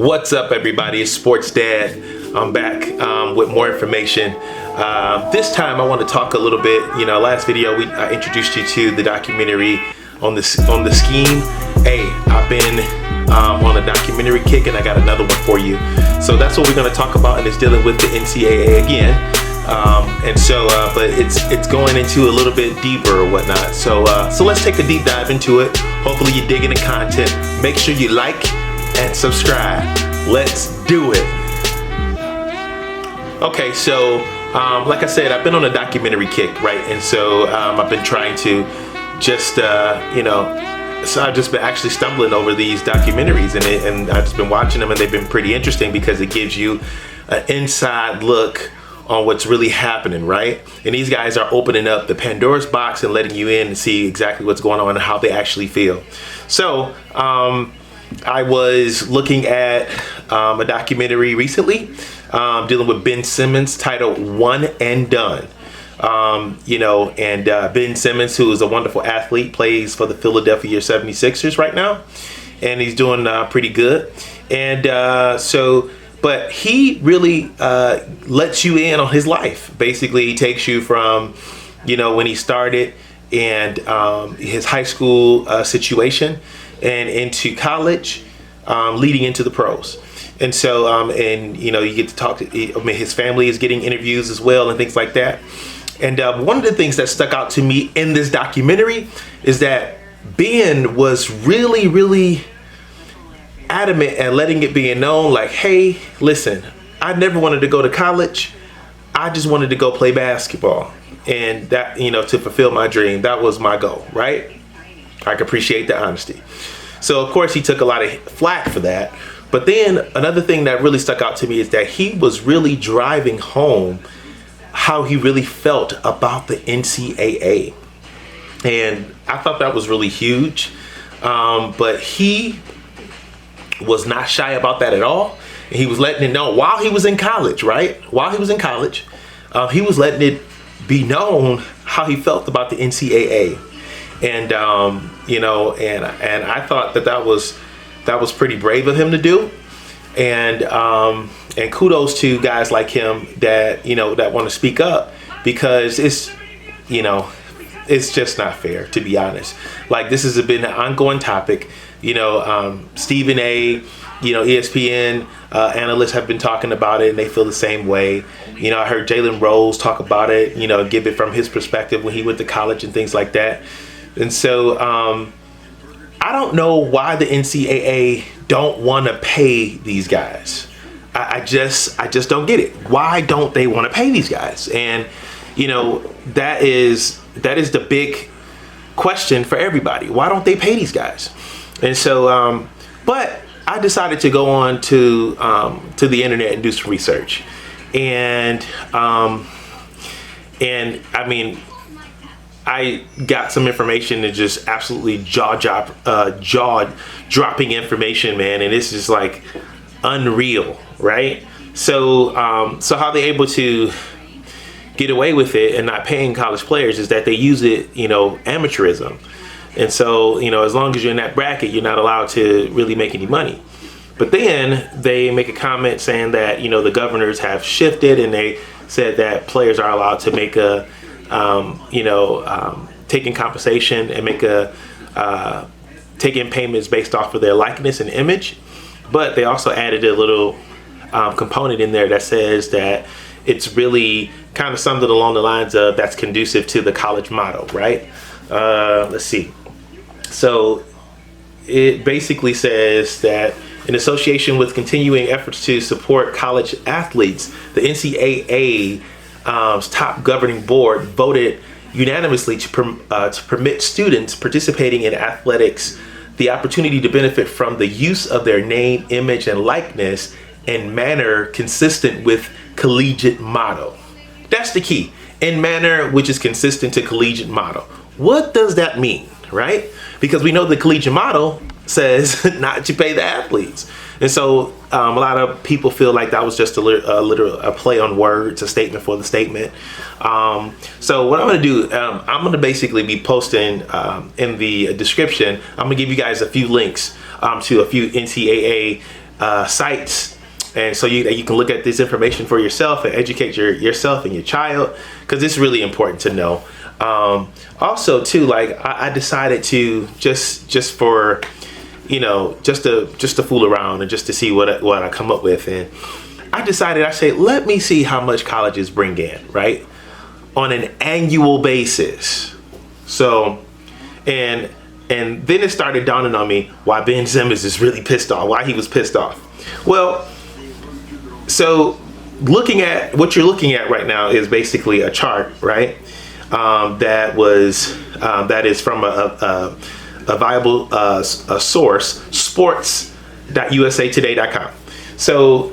What's up, everybody? It's Sports Dad. I'm back with more information. This time I want to talk a little bit. Last video I introduced you to the documentary on the scheme. Hey, I've been on a documentary kick, and I got another one for you. So that's what we're going to talk about, and it's dealing with the NCAA again. But it's going into a little bit deeper or whatnot. So let's take a deep dive into it. Hopefully you're digging the content. Make sure you like and subscribe. Let's do it. Okay, so like I said, I've been on a documentary kick, right? And so I've been trying to just so I've just been actually stumbling over these documentaries, and I've just been watching them, and they've been pretty interesting because it gives you an inside look on what's really happening, right? And these guys are opening up the Pandora's box and letting you in and see exactly what's going on and how they actually feel. So I was looking at a documentary recently dealing with Ben Simmons titled One and Done. Ben Simmons, who is a wonderful athlete, plays for the Philadelphia 76ers right now, and he's doing pretty good. But he really lets you in on his life. Basically, he takes you from, when he started and his high school situation and into college, leading into the pros. And so, you get to talk to, his family is getting interviews as well and things like that. And one of the things that stuck out to me in this documentary is that Ben was really, really adamant and letting it be known, like, hey, listen, I never wanted to go to college. I just wanted to go play basketball. And that, to fulfill my dream, that was my goal, right? I can appreciate the honesty. So, of course, he took a lot of flack for that. But then another thing that really stuck out to me is that he was really driving home how he really felt about the NCAA. And I thought that was really huge. But he was not shy about that at all. And he was letting it know while he was in college, right? While he was in college, he was letting it be known how he felt about the NCAA. And and I thought that was pretty brave of him to do. And kudos to guys like him that that want to speak up, because it's just not fair, to be honest. Like, this has been an ongoing topic. Stephen A, ESPN analysts have been talking about it, and they feel the same way. I heard Jalen Rose talk about it, give it from his perspective when he went to college and things like that. And so I don't know why the NCAA don't want to pay these guys. I just don't get it. Why don't they want to pay these guys? And that is the big question for everybody. Why don't they pay these guys? And so, but I decided to go on to the internet and do some research, and I got some information that just absolutely jaw-dropping information, man, and it's just like unreal, right? So how they able to get away with it and not paying college players is that they use it, amateurism. And so, as long as you're in that bracket, you're not allowed to really make any money. But then they make a comment saying that, the governors have shifted, and they said that players are allowed to make taking compensation and taking payments based off of their likeness and image. But they also added a little component in there that says that it's really kind of something along the lines of that's conducive to the college motto, right? Let's see. So it basically says that in association with continuing efforts to support college athletes, the NCAA's top governing board voted unanimously to permit students participating in athletics the opportunity to benefit from the use of their name, image, and likeness in manner consistent with collegiate motto. That's the key. In manner which is consistent to collegiate motto. What does that mean, right? Because we know the collegiate motto says not to pay the athletes. And so a lot of people feel like that was just a play on words, a statement for the statement. So what I'm going to do, I'm going to basically be posting in the description, I'm going to give you guys a few links to a few NCAA sites, and so you can look at this information for yourself and educate yourself and your child, because it's really important to know. Also too, like I decided to just for, just to fool around and just to see what I come up with, and I decided, I said, let me see how much colleges bring in, right, on an annual basis. So, and then it started dawning on me why Ben Simmons is really pissed off, why he was pissed off. Well, so looking at what you're looking at right now is basically a chart, right? That is from a viable a source, sports.usatoday.com. So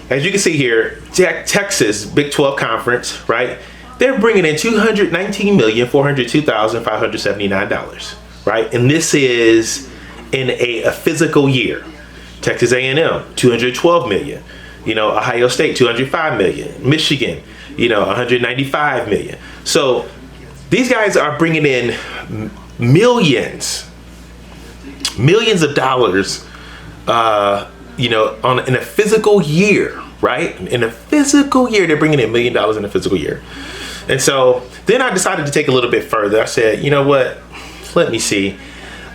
as you can see here, Texas Big 12 Conference, right? They're bringing in $219,402,579, right? And this is in a physical year. Texas A&M, $212 million. Ohio State, $205 million. Michigan, $195 million. So these guys are bringing in millions of dollars, in a physical year, right? In a physical year, they're bringing in $1 million in a physical year. And so then I decided to take a little bit further. I said, you know what? Let me see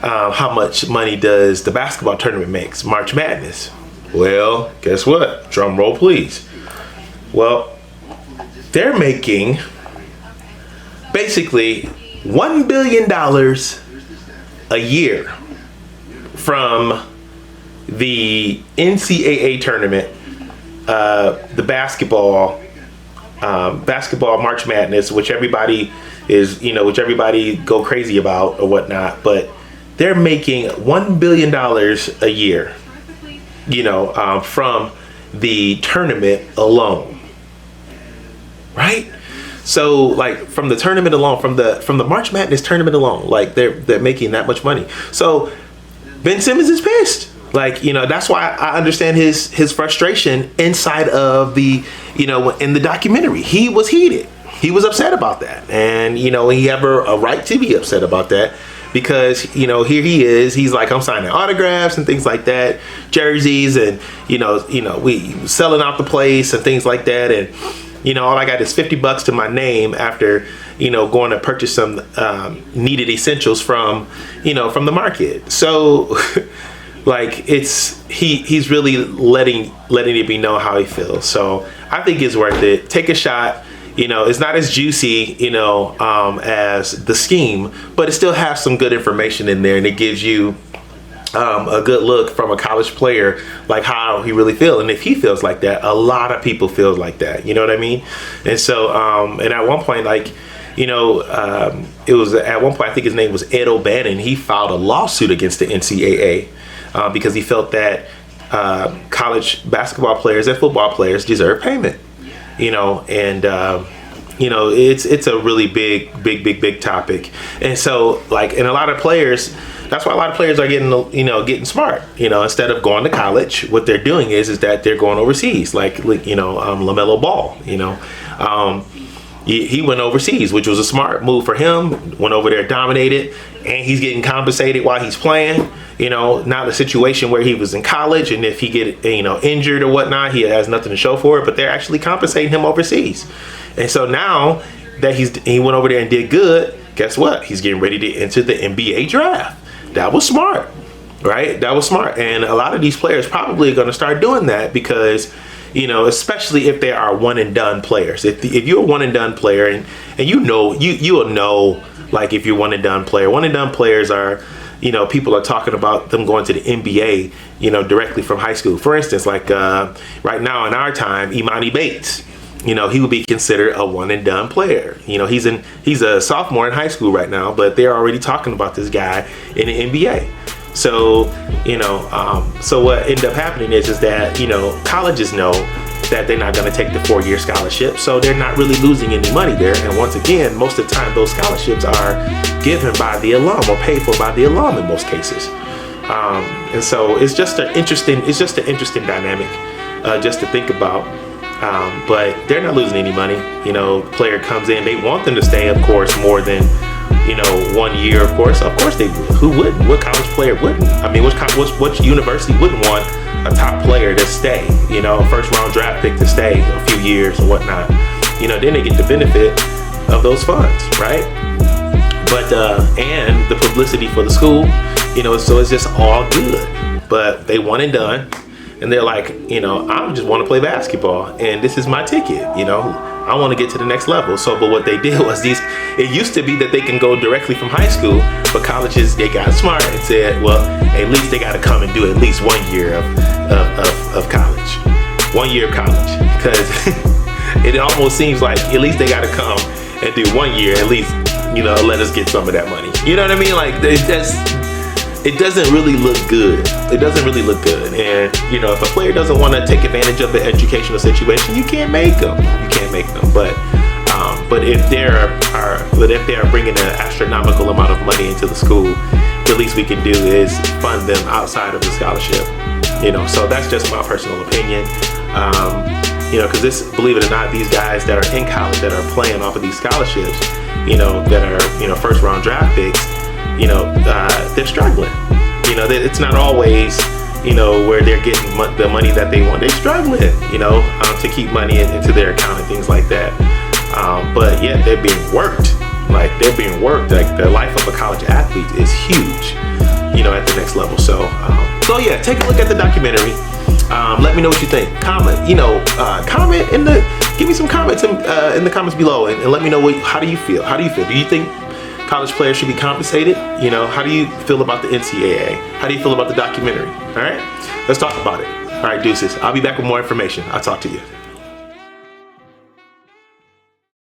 how much money does the basketball tournament makes, March Madness. Well, guess what? Drum roll, please. Well, they're making basically $1 billion a year from the NCAA tournament, the basketball March Madness, which everybody go crazy about or whatnot, but they're making $1 billion a year, from the tournament alone, right? So like from the tournament alone, from the March Madness tournament alone, like they're making that much money. So Ben Simmons is pissed. Like, that's why I understand his frustration inside of the, in the documentary. He was heated. He was upset about that. And, he have a right to be upset about that, because, here he is. He's like, I'm signing autographs and things like that, jerseys, and, we selling out the place and things like that. And, all I got is $50 to my name after, going to purchase some needed essentials from the market. So like he's really letting it be known how he feels. So I think it's worth it. Take a shot. It's not as juicy, as the scheme, but it still has some good information in there, and it gives you a good look from a college player, like how he really feels. And if he feels like that, a lot of people feel like that. You know what I mean? And so, and at one point, like, it was at one point, I think his name was Ed O'Bannon. He filed a lawsuit against the NCAA because he felt that college basketball players and football players deserve payment. And it's a really big topic. And so, like, and a lot of players, that's why a lot of players are getting smart. Instead of going to college, what they're doing is that they're going overseas. Like LaMelo Ball. He went overseas, which was a smart move for him. Went over there, dominated, and he's getting compensated while he's playing. Not a situation where he was in college, and if he get injured or whatnot, he has nothing to show for it. But they're actually compensating him overseas, and so now that he went over there and did good, guess what? He's getting ready to enter the NBA draft. That was smart, right? That was smart, and a lot of these players probably are going to start doing that because, especially if they are one and done players. If you're a one and done player, and you will know, like, if you're one and done players are, people are talking about them going to the NBA, directly from high school. For instance, like right now in our time, Imani Bates, he would be considered a one and done player. He's a sophomore in high school right now, but they're already talking about this guy in the NBA. So, so what ended up happening is that, colleges know that they're not going to take the 4-year scholarship, so they're not really losing any money there. And once again, most of the time, those scholarships are given by the alum or paid for by the alum in most cases. And so it's just an interesting dynamic just to think about. But they're not losing any money. Player comes in, they want them to stay, of course, more than 1 year, of course they would. Who wouldn't? What college player wouldn't? I mean, which university wouldn't want a top player to stay? A first round draft pick to stay a few years or whatnot. Then they get the benefit of those funds, right? But and the publicity for the school, so it's just all good. But they one and done, and they're like, I just want to play basketball, and this is my ticket. I want to get to the next level. But what they did was it used to be that they can go directly from high school, but colleges, they got smart and said, well, at least they got to come and do at least 1 year of college. 1 year of college. Because it almost seems like at least they got to come and do 1 year, at least, let us get some of that money. You know what I mean? Like, it doesn't really look good. It doesn't really look good. And, if a player doesn't want to take advantage of the educational situation, you can't make them. But if they are bringing an astronomical amount of money into the school, the least we can do is fund them outside of the scholarship. So that's just my personal opinion. Because believe it or not, these guys that are in college that are playing off of these scholarships, that are, first round draft picks, they're struggling. It's not always, where they're getting the money that they want. They're struggling, to keep money into their account and things like that. But yet they're being worked. Like, they're being worked. Like, the life of a college athlete is huge, at the next level. So yeah, take a look at the documentary. Let me know what you think. Comment, give me some comments in the comments below, and let me know how do you feel? Do you think college players should be compensated? How do you feel about the NCAA? How do you feel about the documentary? All right, let's talk about it. All right, deuces. I'll be back with more information. I'll talk to you.